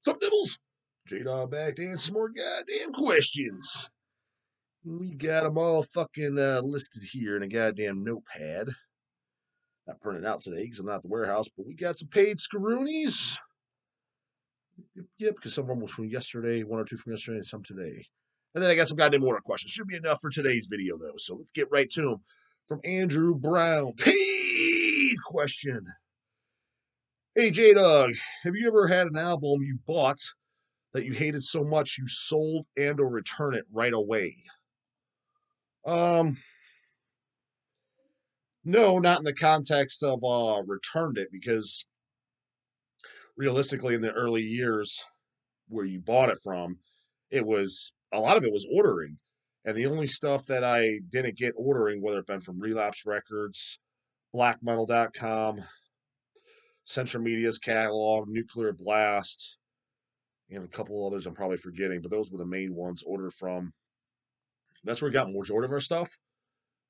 Sup, Nibbles? J-Dawg back to answer some more goddamn questions. We got them all fucking listed here in a goddamn notepad. Not printed out today because I'm not at the warehouse, but we got some paid Skaroonies. Yep, because some of them was from yesterday, one or two from yesterday, and some today. And then I got some goddamn order questions. Should be enough for today's video, though. So let's get right to them. From Andrew Brown. Paid question. Hey, J-Dawg, have you ever had an album you bought that you hated so much you sold and or return it right away? No, not in the context of returned it, because realistically in the early years where you bought it from, it was a lot of it was ordering. And the only stuff that I didn't get ordering, whether it been from Relapse Records, blackmetal.com, Central Media's catalog, Nuclear Blast, and a couple others I'm probably forgetting, but those were the main ones ordered from. That's where we got majority of our stuff.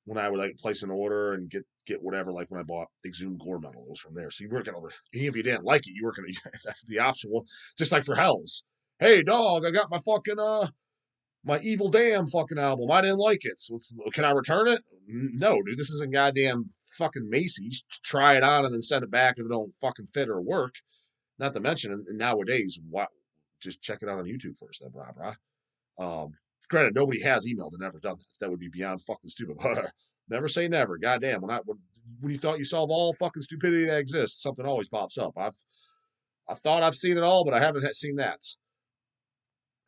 When I would like place an order and get whatever, like when I bought Exhumed Gore Metal, it was from there. So you weren't gonna, even if you didn't like it, you weren't gonna have the option. Well, just like for Hell's, hey dog, I got my fucking my Evil Damn fucking album. I didn't like it. So can I return it? No, dude, this isn't goddamn fucking Macy's. Try it on and then send it back if it don't fucking fit or work. Not to mention, nowadays, what? Just check it out on YouTube first, then, brah. Granted, nobody has emailed and never done that. That would be beyond fucking stupid. Never say never. Goddamn. When you thought you solved all fucking stupidity that exists, something always pops up. I thought I've seen it all, but I haven't seen that.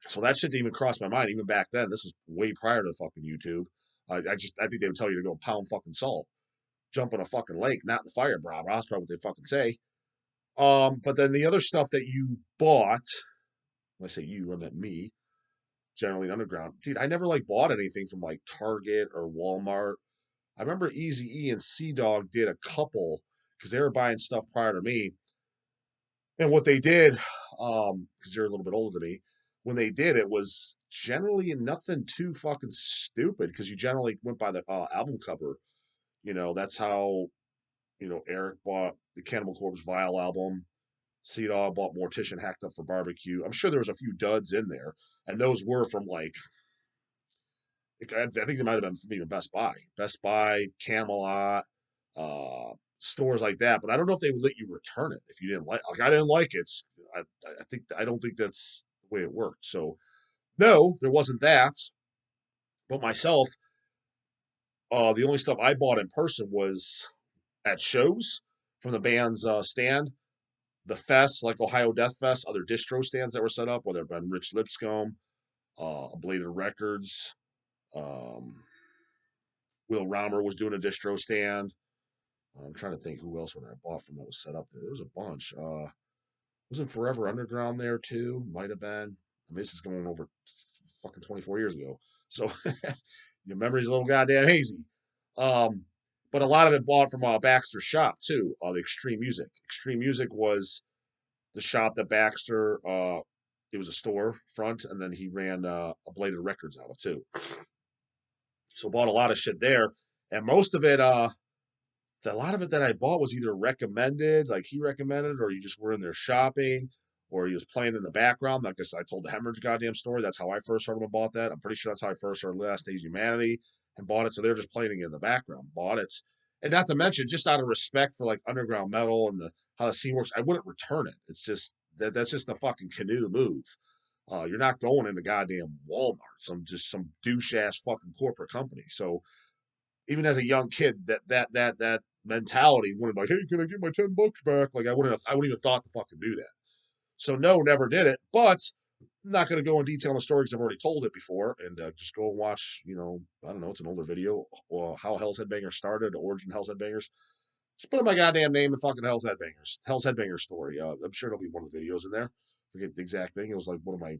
So that shit didn't even cross my mind even back then. This was way prior to fucking YouTube. I think they would tell you to go pound fucking salt, jump in a fucking lake, not in the fire, bro. That's probably what they fucking say. But then the other stuff that you bought, when I say you, I meant me, generally underground. Dude, I never like bought anything from like Target or Walmart. I remember Eazy-E and Dawg did a couple because they were buying stuff prior to me. And what they did, because they're a little bit older than me, when they did it was generally nothing too fucking stupid because you generally went by the album cover. That's how, Eric bought the Cannibal Corpse Vile album. Dawg bought Mortician Hacked Up for Barbecue. I'm sure there was a few duds in there, and those were from like I think they might have been from even Best Buy, Camelot, stores like that. But I don't know if they would let you return it if you didn't like. Like I didn't like it. I don't think that's the way it worked. So no, there wasn't that. But myself, the only stuff I bought in person was at shows from the band's stand. The fest, like Ohio Death Fest, other distro stands that were set up, whether it been Rich Lipscomb, Ablated Records, Will Romer was doing a distro stand. I'm trying to think who else when I bought from that was set up there. There was a bunch. Wasn't Forever Underground there too? Might have been. I mean, this is going over fucking 24 years ago. So your memory's a little goddamn hazy. But a lot of it bought from Baxter's shop too. The Extreme Music. Extreme Music was the shop that Baxter. It was a store front, and then he ran Ablated Records out of too. So bought a lot of shit there, and most of it, a lot of it that I bought was either recommended, like he recommended, or you just were in there shopping, or he was playing in the background. Like I told the Hemorrhage goddamn story. That's how I first heard him about that. I'm pretty sure that's how I first heard Last Days Humanity and bought it. So they're just playing in the background. Bought it, and not to mention, just out of respect for like underground metal and how the scene works, I wouldn't return it. It's just that's just the fucking canoe move. You're not going into goddamn Walmart, some douche ass fucking corporate company. So even as a young kid, that mentality wouldn't like, hey, can I get my $10 back? Like I wouldn't even thought to fucking do that. So no, never did it. But I'm not going to go in detail on the story because I've already told it before. And just go and watch. I don't know, it's an older video. How Hell's Headbangers started, origin Hell's Headbangers. Just put in my goddamn name and fucking Hell's Headbangers. Hell's Headbangers story. I'm sure there'll be one of the videos in there. Forget the exact thing. It was like one of my,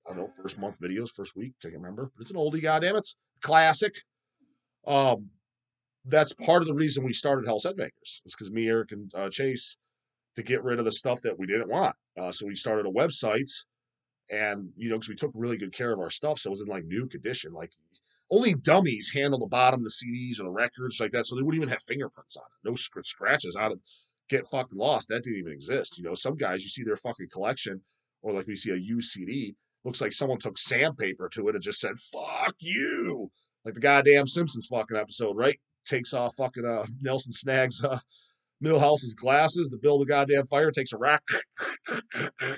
I don't know, first month videos, first week. I can't remember. But it's an oldie, goddamn it. It's classic. That's part of the reason we started Hell's Headbangers. It's because me, Eric, and Chase to get rid of the stuff that we didn't want. So we started a website, and because we took really good care of our stuff, so it was in like new condition. Like only dummies handle the bottom of the CDs or the records like that, so they wouldn't even have fingerprints on it. No scratches out of get fucking lost. That didn't even exist. Some guys you see their fucking collection or like we see a UCD, looks like someone took sandpaper to it and just said, fuck you. Like the goddamn Simpsons fucking episode, right? Takes off fucking Nelson Snags Millhouse's glasses to build a goddamn fire, takes a rack,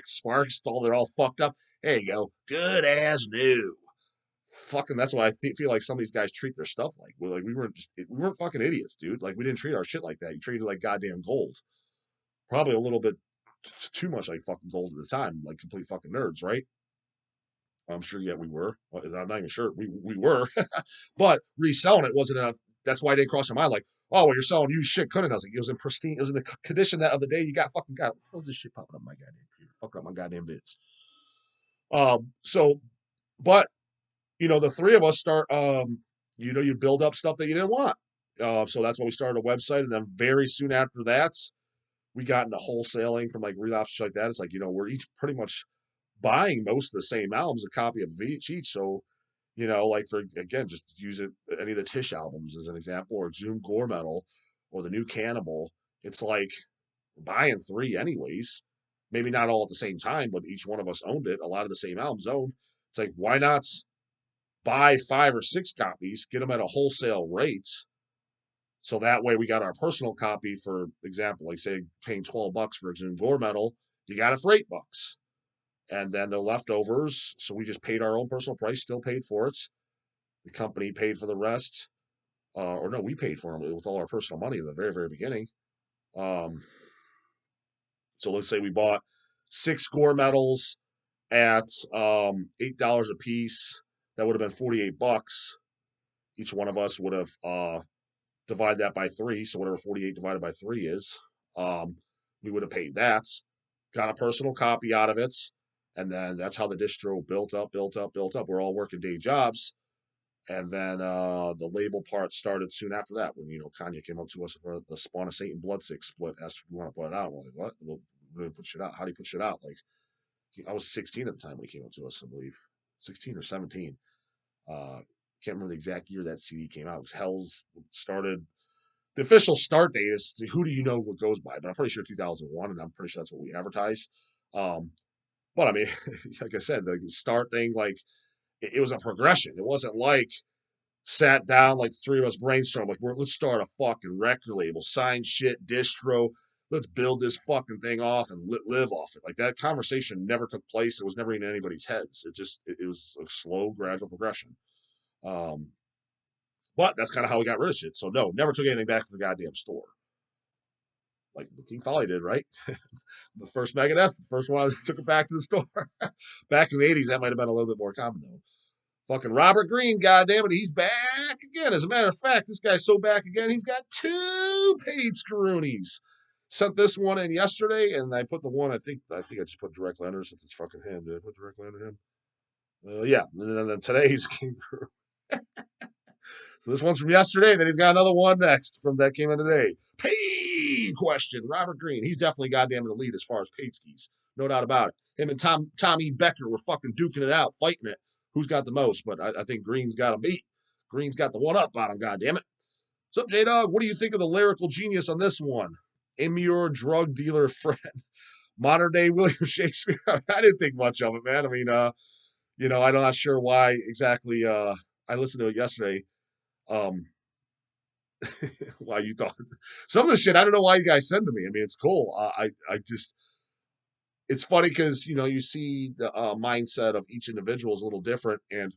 sparks, all they're all fucked up. There you go. Good as new. Fucking, that's why I feel like some of these guys treat their stuff like we weren't fucking idiots, dude. Like we didn't treat our shit like that. You treated it like goddamn gold. Probably a little bit too much like fucking gold at the time, like complete fucking nerds, right? I'm sure, yeah, we were. I'm not even sure we were, but reselling it wasn't a. That's why they crossed my mind. Like, oh, well, you're selling used shit, couldn't it? I was like, it was in pristine. It was in the condition that of the day you got fucking got. What was this shit popping up my goddamn computer? Fucking up my goddamn vids. So, but the three of us start. You build up stuff that you didn't want. So that's why we started a website, and then very soon after that, we got into wholesaling from like relapse like that. It's like we're each pretty much buying most of the same albums, a copy of each. So, like for again, just use it any of the Tish albums as an example, or Zoom Gore Metal, or the new Cannibal. It's like buying three anyways. Maybe not all at the same time, but each one of us owned it. A lot of the same albums owned. It's like why not buy 5 or 6 copies, get them at a wholesale rate, so that way we got our personal copy. For example, like say paying $12 for a Zoom Gore Metal, you got it for $8. And then the leftovers, so we just paid our own personal price, still paid for it. The company paid for the rest, or no, we paid for them with all our personal money at the very, very beginning. Um, so let's say we bought 6 Gore Metals at $8 a piece. That would have been $48. Each one of us would have divided that by 3, so whatever 48 divided by 3 is, we would have paid that. Got a personal copy out of it. And then that's how the distro built up, built up, built up. We're all working day jobs. And then the label part started soon after that when, Kanye came up to us for the Spawn of Satan Bloodsick split. Asked if we want to put it out. We're like, what? We'll put shit out. How do you put shit out? Like, I was 16 at the time when he came up to us, I believe. 16 or 17. Can't remember the exact year that CD came out. It was Hell's started. The official start date is who do you know what goes by? But I'm pretty sure 2001, and I'm pretty sure that's what we advertised. But I mean, like I said, the start thing, like it was a progression. It wasn't like sat down like the three of us brainstormed, like let's start a fucking record label, sign shit, distro, let's build this fucking thing off and live off it. Like that conversation never took place. It was never in anybody's heads. It was a slow, gradual progression. But that's kind of how we got rid of shit. So no, never took anything back to the goddamn store. Like King Folly did, right? The first Megadeth, the first one I took it back to the store. Back in the 80s, that might have been a little bit more common though. Fucking Robert Green, goddamn it, he's back again. As a matter of fact, this guy's so back again, he's got 2 paid screwies. Sent this one in yesterday, and I put the one I think I just put directly under since it's fucking him. Did I put directly under him? Yeah. And then today's came through. So this one's from yesterday, then he's got another one next from that came in today. Paid question. Robert Green. He's definitely goddamn in the lead as far as paid skis. No doubt about it. Him and Tommy Becker were fucking duking it out, fighting it. Who's got the most? But I think Green's got him beat. Green's got the one up on him, goddamn it. What's up, J-Dog? What do you think of the lyrical genius on this one? Immure drug dealer friend. Modern day William Shakespeare. I didn't think much of it, man. I mean, I'm not sure why exactly. I listened to it yesterday. Why you thought some of the shit? I don't know why you guys send to me. I mean, it's cool. I just, it's funny because you see the mindset of each individual is a little different, and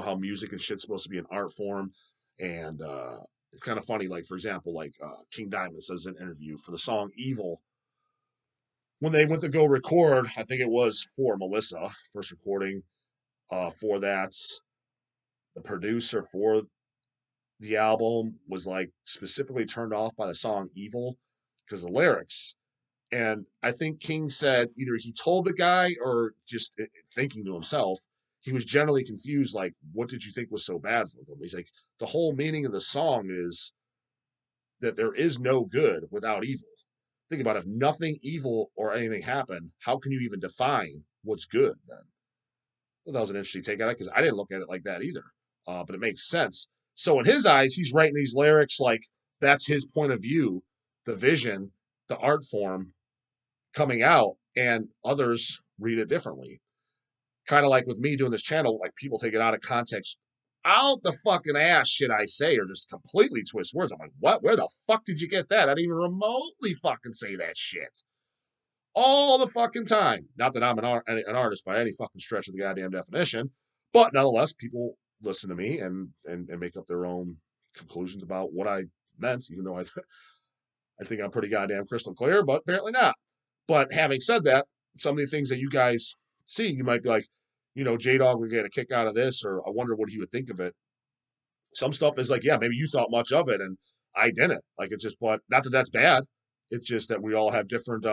how music and shit's supposed to be an art form, and it's kind of funny. Like for example, like King Diamond says in an interview for the song "Evil." When they went to go record, I think it was for Melissa, first recording for that. The producer for the album was like specifically turned off by the song Evil because of the lyrics. And I think King said either he told the guy or just thinking to himself, he was generally confused. Like, what did you think was so bad with him? He's like, the whole meaning of the song is that there is no good without evil. Think about it, if nothing evil or anything happened, how can you even define what's good then? Well, that was an interesting take on it because I didn't look at it like that either. But it makes sense. So in his eyes, he's writing these lyrics like that's his point of view, the vision, the art form, coming out, and others read it differently. Kind of like with me doing this channel, like people take it out of context. Out the fucking ass shit I say, or just completely twist words. I'm like, what? Where the fuck did you get that? I didn't even remotely fucking say that shit all the fucking time. Not that I'm an artist by any fucking stretch of the goddamn definition, but nonetheless, people listen to me and make up their own conclusions about what I meant, even though I think I'm pretty goddamn crystal clear, but apparently not. But having said that, some of the things that you guys see, you might be like, J Dawg would get a kick out of this, or I wonder what he would think of it. Some stuff is like, yeah, maybe you thought much of it, and I didn't. Like, it's just, but not that that's bad. It's just that we all have different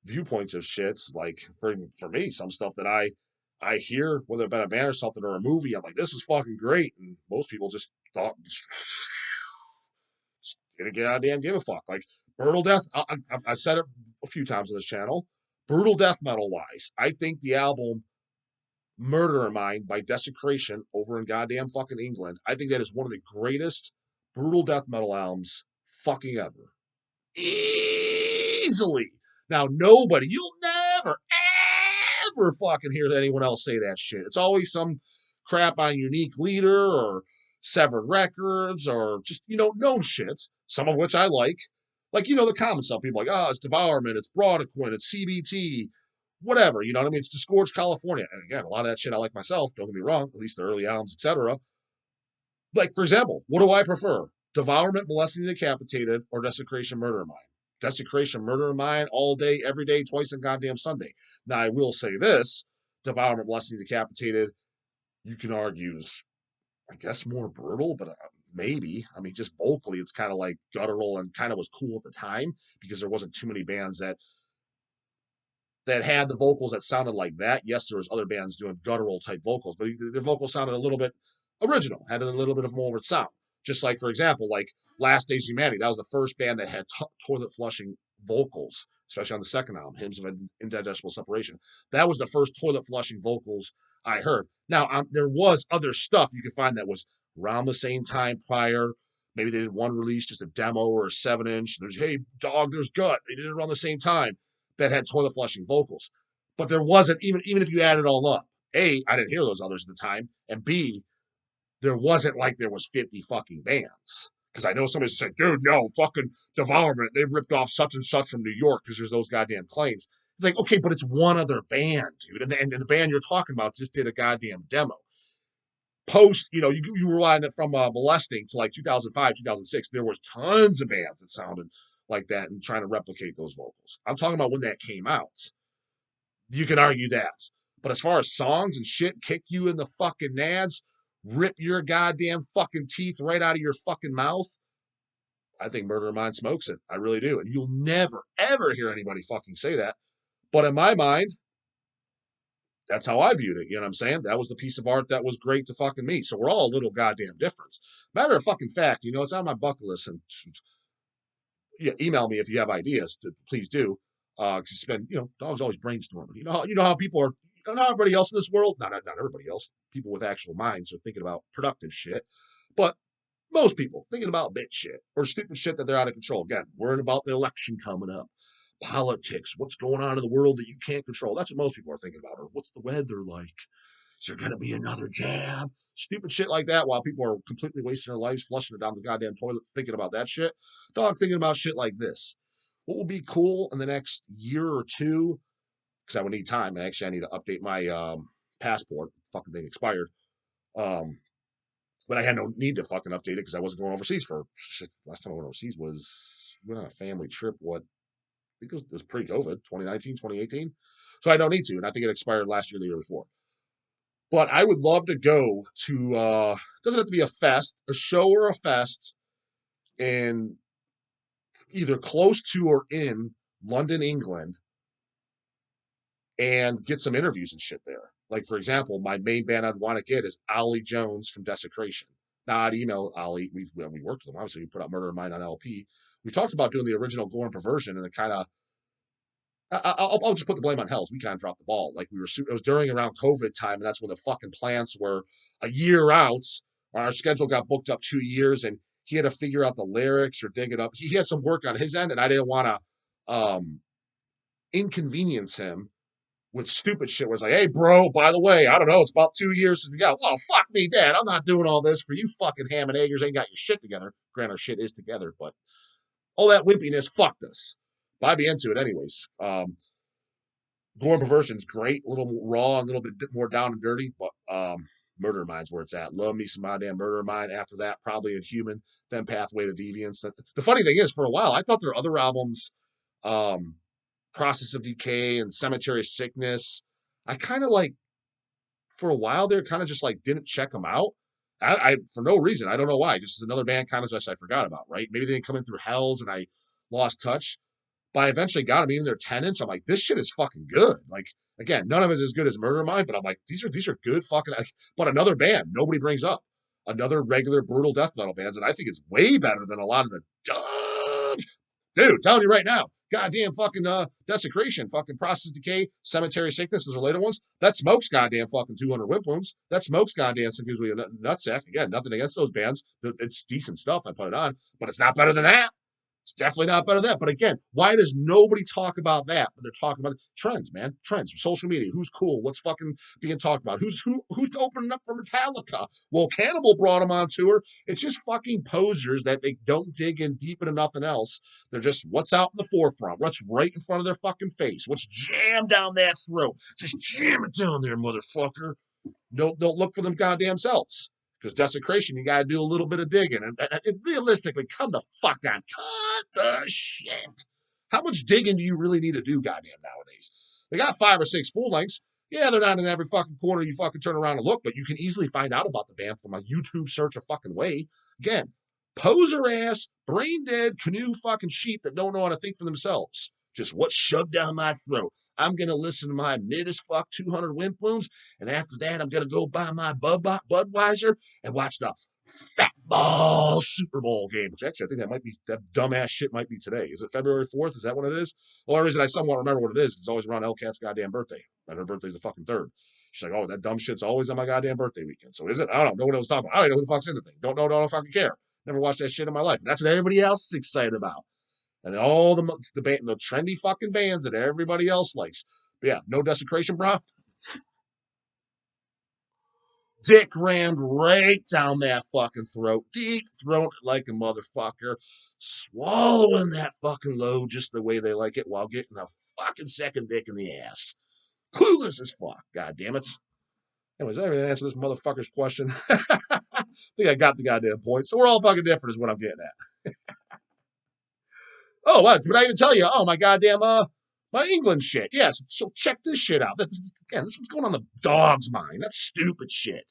viewpoints of shits. Like for me, some stuff that I hear, whether it been a band or something or a movie, I'm like, this is fucking great, and most people just thought didn't get goddamn give a fuck. Like brutal death, I said it a few times on this channel. Brutal death metal wise, I think the album Murder Mine by Desecration over in goddamn fucking England, I think that is one of the greatest brutal death metal albums fucking ever. Easily. Now, you'll never, ever fucking hear anyone else say that shit. It's always some crap on Unique Leader or Severed Records or just, known shits, some of which I like. Like, the common stuff. People are like, oh, it's Devourment, it's Broadacquin, it's CBT, whatever. You know what I mean? It's Disgorged California. And again, a lot of that shit I like myself. Don't get me wrong. At least the early albums, etc. Like, for example, what do I prefer? Devourment, Molesting the Decapitated, or Desecration, Murder Mine? Desecration, Murder Mine, all day, every day, twice on goddamn Sunday. Now, I will say this: Devourment, Molesting the Decapitated, you can argue is, I guess, more brutal, but maybe. I mean, just vocally, it's kind of like guttural and kind of was cool at the time because there wasn't too many bands that had the vocals that sounded like that. Yes, there was other bands doing guttural type vocals, but their vocals sounded a little bit original, had a little bit of more of a sound. Just like, for example, like Last Days of Humanity, that was the first band that had toilet flushing vocals, especially on the second album, Hymns of Indigestible Separation. That was the first toilet flushing vocals I heard. Now, there was other stuff you could find that was around the same time prior. Maybe they did one release, just a demo or a 7-inch. There's, hey, Dawg, there's Gut. They did it around the same time that had toilet flushing vocals. But there wasn't, even if you add it all up, A, I didn't hear those others at the time, and B, there wasn't like there was 50 fucking bands. Because I know somebody said, dude, no, fucking Devourment, they ripped off such and such from New York because there's those goddamn claims. It's like, okay, but it's one other band, dude. And the band you're talking about just did a goddamn demo. You rewind it from Molesting to like 2005, 2006. There was tons of bands that sounded like that and trying to replicate those vocals. I'm talking about when that came out. You can argue that. But as far as songs and shit, kick you in the fucking nads, rip your goddamn fucking teeth right out of your fucking mouth, I think Murder Mine smokes it. I really do. And you'll never, ever hear anybody fucking say that. But in my mind, that's how I viewed it. You know what I'm saying? That was the piece of art that was great to fucking me. So we're all a little goddamn different. Matter of fucking fact, it's on my bucket list. And yeah, email me if you have ideas. Please do. Because Dawg's always brainstorming. You know how people are. Not everybody else in this world. Not everybody else. People with actual minds are thinking about productive shit. But most people thinking about bitch shit or stupid shit that they're out of control. Again, worrying about the election coming up, politics, what's going on in the world that you can't control. That's what most people are thinking about. Or what's the weather like? Is there going to be another jab? Stupid shit like that while people are completely wasting their lives flushing it down the goddamn toilet thinking about that shit. Dog thinking about shit like this. What will be cool in the next year or two? Because I would need time. And actually, I need to update my passport. Fucking thing expired. But I had no need to fucking update it because I wasn't going overseas for shit. Last time I went overseas we went on a family trip. What? I think it was pre-COVID, 2019, 2018. So I don't need to. And I think it expired last year, the year before. But I would love to go to, doesn't have to be a fest, a show or a fest in either close to or in London, England, and get some interviews and shit there. Like, for example, my main band I'd want to get is Ollie Jones from Desecration. Now, I'd email Ollie. We worked with him. Obviously, we put out Murder Mine on LP. We talked about doing the original Gore and Perversion, and it kind of, I'll just put the blame on Hells. We kind of dropped the ball. Like it was during around COVID time, and that's when the fucking plants were a year out. Our schedule got booked up 2 years, and he had to figure out the lyrics or dig it up. He had some work on his end, and I didn't want to inconvenience him with stupid shit where it's like, hey, bro, by the way, I don't know, it's about 2 years since we got, oh, fuck me, Dad. I'm not doing all this for you fucking ham and eggers ain't got your shit together. Granted, our shit is together, but all that wimpiness fucked us. But I'd be into it anyways. Gore and Perversion's great, a little more raw, a little bit more down and dirty, but Murder Mind's where it's at. Love me some goddamn Murder Mind. After that, probably Inhuman, then Pathway to Deviance. The funny thing is, for a while, I thought their other albums, um, Process of Decay and Cemetery Sickness, I kind of like, for a while there, kind of just like didn't check them out. I for no reason. I don't know why. Just another band kind of just I forgot about, right? Maybe they didn't come in through Hells and I lost touch. But I eventually got them, even their 10-inch. I'm like, this shit is fucking good. Like, again, none of it is as good as Murder Mind, but I'm like, these are good fucking. But another band nobody brings up, another regular brutal death metal bands, and I think it's way better than a lot of the dumb. Dude, telling you right now, goddamn fucking Desecration, fucking Process Decay, Cemetery Sickness, those are later ones. That Smoke's goddamn fucking 200 Whip Wounds. That Smoke's goddamn gives me a nutsack. Again, nothing against those bands. It's decent stuff. I put it on, but it's not better than that. It's definitely not better than that. But again, why does nobody talk about that? But they're talking about trends, man. Trends, social media. Who's cool? What's fucking being talked about? Who's opening up for Metallica? Well, Cannibal brought them on tour. It's just fucking posers that they don't dig in deep into nothing else. They're just what's out in the forefront, what's right in front of their fucking face, what's jammed down that throat. Just jam it down there, motherfucker. Don't look for them goddamn selves. Because Desecration, you got to do a little bit of digging. And realistically, come the fuck on. Cut the shit. How much digging do you really need to do, goddamn, nowadays? They got 5 or 6 full lengths. Yeah, they're not in every fucking corner you fucking turn around and look, but you can easily find out about the band from a YouTube search a fucking way. Again, poser ass, brain dead, canoe fucking sheep that don't know how to think for themselves. Just what's shoved down my throat. I'm going to listen to my mid as fuck 200 Wimp Wounds, and after that, I'm going to go buy my Budweiser and watch the Fat Ball Super Bowl game, which actually I think that dumbass shit might be today. Is it February 4th? Is that what it is? The only reason I somewhat remember what it is it's always around Elcat's goddamn birthday, and her birthday's the fucking 3rd. She's like, oh, that dumb shit's always on my goddamn birthday weekend. So is it? I don't know what I was talking about. I don't know who the fuck's in the thing. Don't fucking care. Never watched that shit in my life. That's what everybody else is excited about. And then all the trendy fucking bands that everybody else likes. But yeah, no Desecration, bro. Dick rammed right down that fucking throat. Deep throat like a motherfucker. Swallowing that fucking load just the way they like it while getting a fucking second dick in the ass. Clueless as fuck. God damn it. Anyways, I didn't answer this motherfucker's question. I think I got the goddamn point. So we're all fucking different is what I'm getting at. Oh, what? Did I even tell you? Oh, my goddamn, my England shit. Yes, so check this shit out. This is what's going on in the dog's mind. That's stupid shit.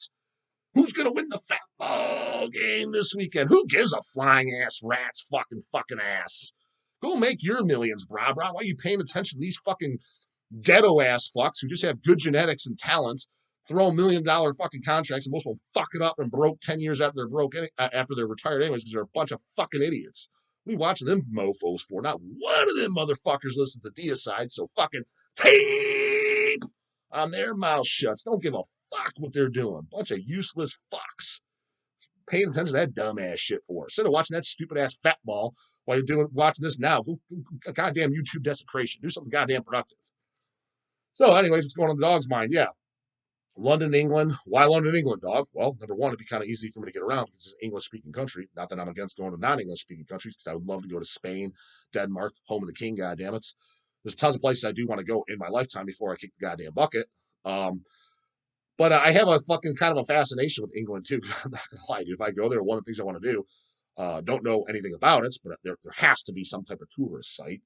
Who's going to win the fat ball game this weekend? Who gives a flying ass rat's fucking ass? Go make your millions, brah. Why are you paying attention to these fucking ghetto ass fucks who just have good genetics and talents, throw $1 million fucking contracts, and most of them fuck it up and broke 10 years after after they're retired anyways because they're a bunch of fucking idiots. What are you watching them mofos for? Not one of them motherfuckers listen to Deicide, so fucking keep on their mouth shuts. Don't give a fuck what they're doing. Bunch of useless fucks. Paying attention to that dumbass shit for. Instead of watching that stupid ass fat ball while you're watching this now, go goddamn YouTube Desecration. Do something goddamn productive. So, anyways, what's going on in the dog's mind? Yeah. London, England. Why London, England, dog? Well, number one, it'd be kind of easy for me to get around because it's an English-speaking country. Not that I'm against going to non-English-speaking countries because I would love to go to Spain, Denmark, home of the king, goddammit. There's tons of places I do want to go in my lifetime before I kick the goddamn bucket. But I have a fucking kind of a fascination with England, too. I'm not going to lie, dude. If I go there, one of the things I want to do, don't know anything about it, but there has to be some type of tourist site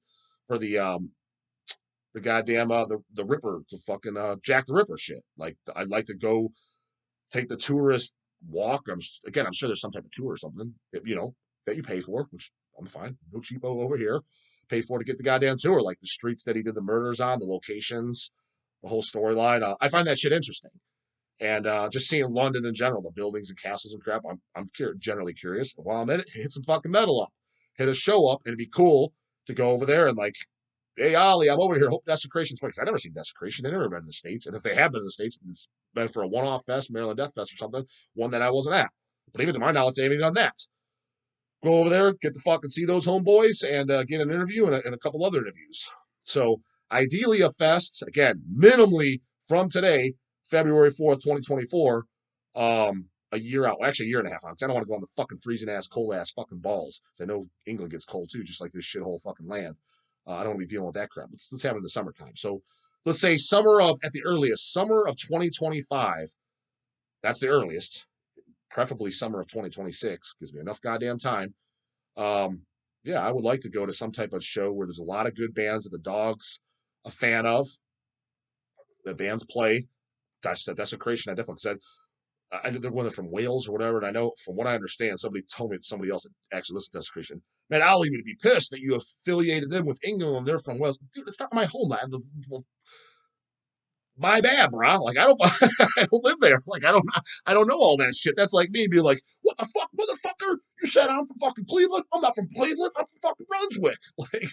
for the goddamn the Ripper, the fucking Jack the Ripper shit. Like I'd like to go take the tourist walk. I'm sure there's some type of tour or something that, that you pay for, which I'm fine. No cheapo over here. Pay for to get the goddamn tour, like the streets that he did the murders on, the locations, the whole storyline. I find that shit interesting. And just seeing London in general, the buildings and castles and crap, I'm generally curious. While I'm in it, hit some fucking metal up, hit a show up, and it'd be cool to go over there and like, hey, Ollie, I'm over here. Hope Desecration's fun. Because I've never seen Desecration. They've never been in the States. And if they have been in the States, it's been for a one-off fest, Maryland Death Fest or something, one that I wasn't at. But even to my knowledge, they haven't even done that. Go over there, get to fucking see those homeboys, and get an interview and a couple other interviews. So Ideally, a fest, again, minimally from today, February 4th, 2024, a year out. Actually, a year and a half out. Because I don't want to go on the fucking freezing ass, cold ass fucking balls. Because I know England gets cold too, just like this shithole fucking land. I don't want to be dealing with that crap. Let's have it in the summertime. So let's say at the earliest, summer of 2025. That's the earliest. Preferably summer of 2026. Gives me enough goddamn time. Um, yeah, I would like to go to some type of show where there's a lot of good bands that the Dog's a fan of. The bands play. Desecration, I definitely said. I know they're one from Wales or whatever, and I know from what I understand, somebody told me somebody else that actually listens to Desecration. Man, Ollie would be pissed that you affiliated them with England and they're from Wales. Dude, it's not my homeland. My bad, bro. Like I don't, I don't live there. Like I don't know all that shit. That's like me being like, what the fuck, motherfucker? You said I'm from fucking Cleveland. I'm not from Cleveland. I'm from fucking Brunswick. Like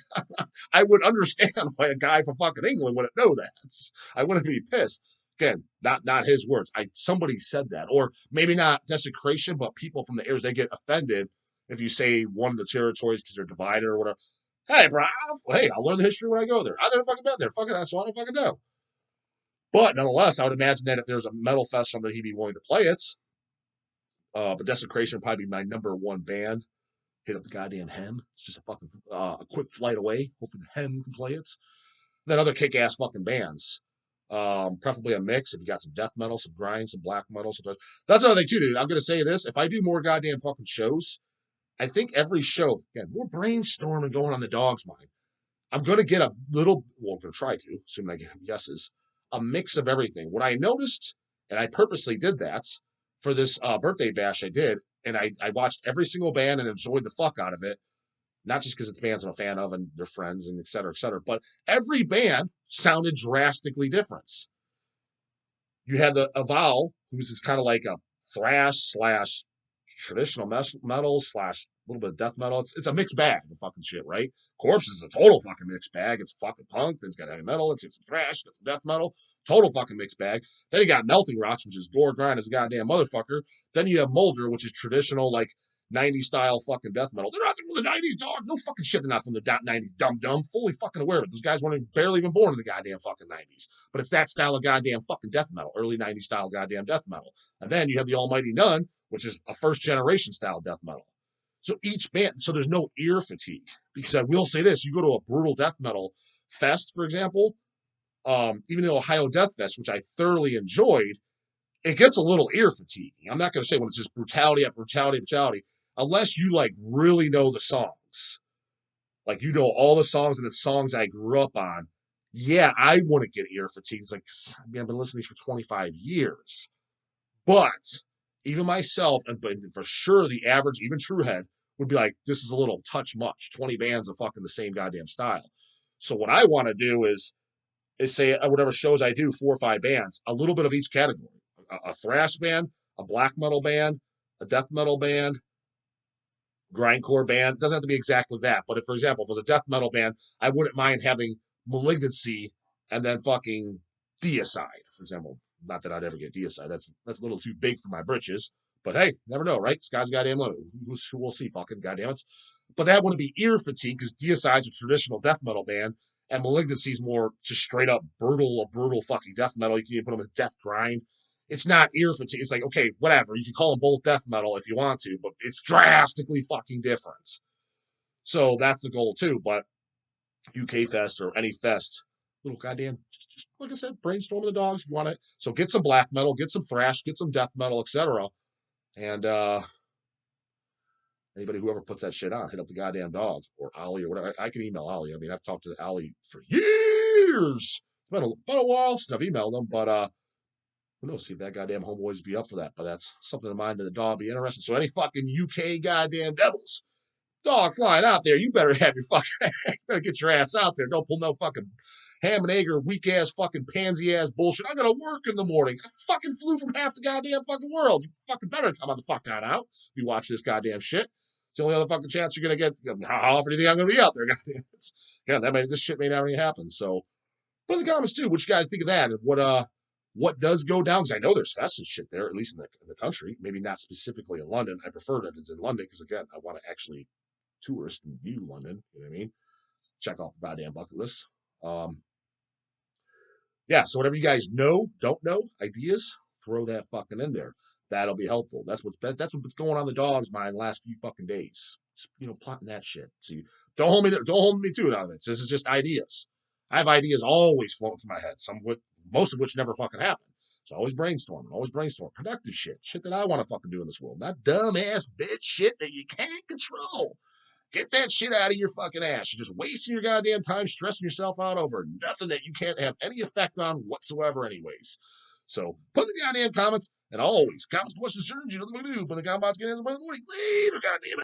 I would understand why a guy from fucking England wouldn't know that. I wouldn't be pissed. Again, not his words. Somebody said that, or maybe not desecration, but people from the areas they get offended if you say one of the territories because they're divided or whatever. Hey, bro. I'll learn the history when I go there. I've never fucking been there. Fucking, so I don't fucking know. But nonetheless, I would imagine that if there's a metal fest, something he'd be willing to play it. But Desecration would probably be my number one band. Hit up the goddamn Hem. It's just a fucking a quick flight away. Hopefully the Hem can play it. Then other kick-ass fucking bands. Preferably a mix. If you got some death metal, some grind, some black metal, that's another thing too, dude. I'm gonna say this: if I do more goddamn fucking shows, I think every show, again, more brainstorming going on the Dog's mind. I'm going to get a little, well, I'm going to try to, assuming I get yeses, a mix of everything. What I noticed, and I purposely did that for this birthday bash I did, and I watched every single band and enjoyed the fuck out of it, not just because it's bands I'm a fan of and they're friends and et cetera, but every band sounded drastically different. You had the Aval, who's just kind of like a thrash slash traditional metal slash a little bit of death metal. It's a mixed bag of fucking shit, right? Corpse is a total fucking mixed bag. It's fucking punk. Then it's got heavy metal. It's got some thrash, got some death metal. Total fucking mixed bag. Then you got Melting Rocks, which is gore grind as a goddamn motherfucker. Then you have Mulder, which is traditional like 90s style fucking death metal. They're not from the 90s, dog. No fucking shit. They're not from the 90s. Dumb. Fully fucking aware of it. Those guys weren't barely even born in the goddamn fucking 90s. But it's that style of goddamn fucking death metal. Early 90s style goddamn death metal. And then you have the Almighty None, which is a first generation style death metal. So each band, so there's no ear fatigue. Because I will say this: you go to a brutal death metal fest, for example, even the Ohio Death Fest, which I thoroughly enjoyed, it gets a little ear fatigue. I'm not going to say when it's just brutality after brutality, unless you like really know the songs, like you know all the songs and the songs I grew up on. Yeah, I wouldn't get ear fatigue. It's like I've been listening to these for 25 years. But even myself, and for sure the average, even true head, would be like, this is a little touch much. 20 bands of fucking the same goddamn style. So what I want to do is say whatever shows I do, 4 or 5 bands, a little bit of each category. A thrash band, a black metal band, a death metal band, grindcore band. It doesn't have to be exactly that. But if, for example, if it was a death metal band, I wouldn't mind having Malignancy and then fucking Deicide, for example. Not that I'd ever get Deicide. That's a little too big for my britches. But hey, never know, right? Sky's goddamn limit. Who will see, fucking goddamn it. But that wouldn't be ear fatigue because Deicide's a traditional death metal band, and Malignancy's more just straight up brutal fucking death metal. You can put them with death grind. It's not ear fatigue. It's like, okay, whatever. You can call them both death metal if you want to, but it's drastically fucking different. So that's the goal too. But UK Fest or any fest, little goddamn, just like I said, brainstorm the Dogs if you want it. So get some black metal, get some thrash, get some death metal, etc. And anybody who ever puts that shit on, hit up the goddamn Dog or Ollie or whatever. I can email Ollie. I mean, I've talked to Ollie for years. It's been a while since I've emailed him, but who knows? See if that goddamn homeboys be up for that. But that's something in mind that the Dog be interested. So any fucking UK goddamn devils, Dog flying out there, you better have your fucking, better get your ass out there. Don't pull no fucking ham and egg or weak ass fucking pansy ass bullshit. I gotta work in the morning. I fucking flew from half the goddamn fucking world. You fucking better come on the fuck out if you watch this goddamn shit. It's the only other fucking chance you're gonna get. How often do you think I'm gonna be out there? Goddamn, this shit may never even happen. So put in the comments too, what you guys think of that, and what does go down? Because I know there's fest and shit there, at least in the country. Maybe not specifically in London. I prefer that it's in London because again, I want to actually tourist and view London. You know what I mean? Check off the goddamn bucket list. yeah, so whatever you guys know, don't know, ideas, throw that fucking in there. That'll be helpful. That's what's going on the dog's mind the last few fucking days. Just, plotting that shit. See, don't hold me to it on this. This is just ideas. I have ideas always floating through my head. Most of which never fucking happen. So always brainstorming, always brainstorm. Productive shit that I want to fucking do in this world, not dumb ass bitch shit that you can't control. Get that shit out of your fucking ass. You're just wasting your goddamn time stressing yourself out over nothing that you can't have any effect on whatsoever, anyways. So put in the goddamn comments, and always comments, questions, concerns, you know what to do. Put the comments, get in the morning. Later, goddamn it.